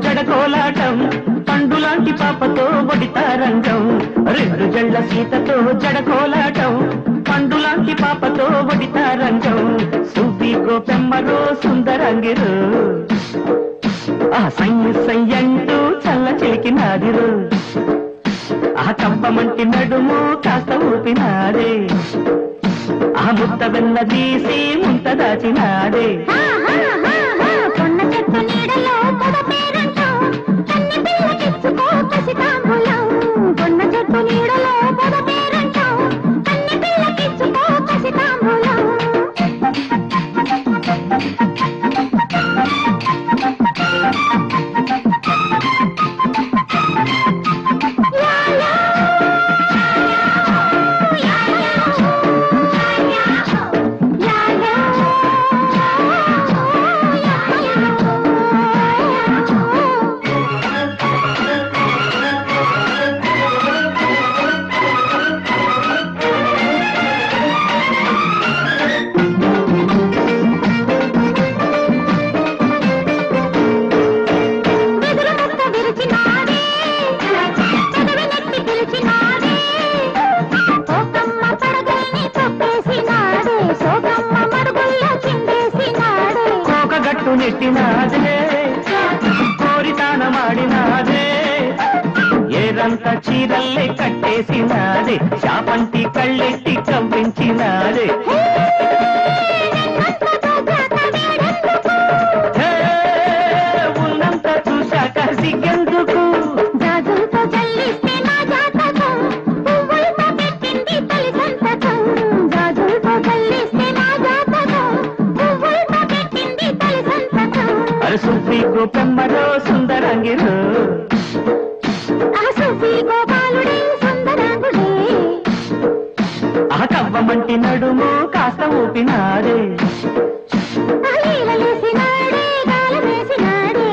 జడకోలాటం పండులాంటి పాపతో ఒడితారంగం రెండు జళ్ళ సీతతో జడకోలాటం పండులాంటి పాపతో ఒడితారంగం సూపి గోపెమ్మరో సుందరంగిరు ఆ సయ్యంటూ చల్ల చిలికినాదిరు ఆ కప్పమంటి నడుము కాస్త ఊపినాడే ఆ ముత్త వెన్న తీసి ముంత దాచినాడే కొన్న చెట్టు నీడలో పొద పేరంటాం కన్ని పిల్లకిచ్చుకో కసి తాంబూలం కొన్న చెట్టు నీడలో పొద పేరంటాం కన్ని పిల్లకిచ్చుకో కసి తాంబూలం నెట్టినాదే కోరితాన మాడినాదే ఏరంత చీరల్లే కట్టేసినాదే శాపంటి కళ్ళెట్టి కంపించినాదే ఉన్నంత చూశాక సిగ్గెందుకు జాజులతో జల్లిస్తే నా జాతకం పువ్వులతో పెట్టింది తొలి సంతకం జాజులతో జల్లిస్తే నా జాతకం పువ్వులతో పెట్టింది తొలి సంతకం అరసుఫీ గోపెమ్మరో సుందరంగిరు ఆ సూఫీ గోపాలుడే సుందరాంగుడే ఆ కవ్వమంటి నడుము కాస్త ఊపినాడే ఆ లీలలేసినాడే గాలమేసినాడే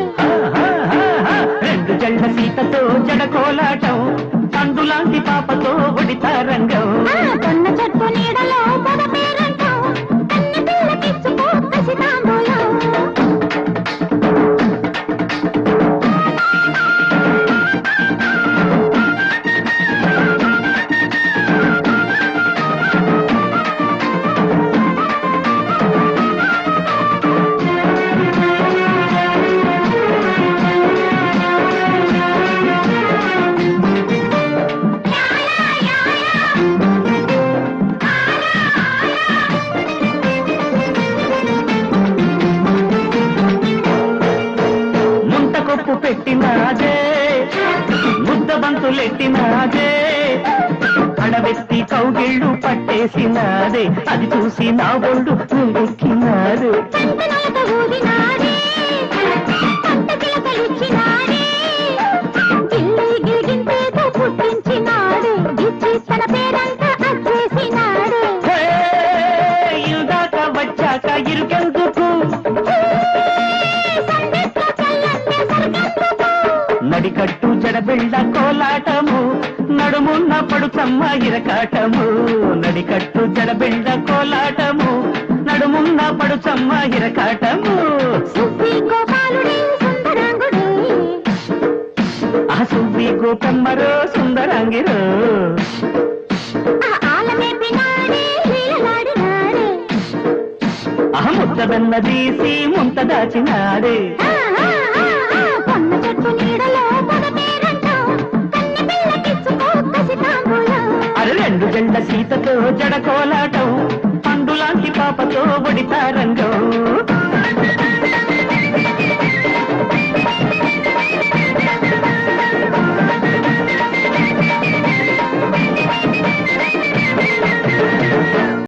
రెండు జళ్ళ సీతతో జడకోలాటం పండులాంటి పాపతో ఒడితారంగం కొన్న చెట్టు నీడలో పొద పేరంటాం కన్ని పిల్లకిచ్చుకో కసి తాంబూలం ముంతకొప్పు పెట్టినాదే ముద్ద బంతులెట్టినాదే అడవెత్తి కౌగిళ్ళు పట్టేసినాదే అది చూసి నా ఒళ్ళు ముందుకినాదే చందనాలతో ఊదినాడే పట్ట చిలకలిచ్చినాడే గిల్లై గిలిగింతేతో పుట్టించినాడే ఇచ్చి తన పేరంతా అచ్చేసినాడే ఇందాక వచ్చాక ఇరుకెందుకు సందెట్లో చల్లంటే సరికెందుకు నడికట్టు జడబిళ్ళ కోలాటము నడుమున్న పడుచమ్మ ఇరకాటము నడికట్టు జడబిళ్ళ కోలాటము నడుమున్న పడుచమ్మ ఇరకాటము సూఫీ గోపాలుడే సుందరాంగుడే ఆ సువ్వి గోపెమ్మరో సుందరంగిరు ఆ ఆలమేపినాడే లీలలాడినాడే ఆ ముద్ద వెన్న తీసి ముంత దాచినాడే కొన్న చెట్టు నీడలో పొద పేరంటాం కన్ని పిల్లకిచ్చుకో కసి తాంబూలం అరే రెండు జంట సీతతో జడ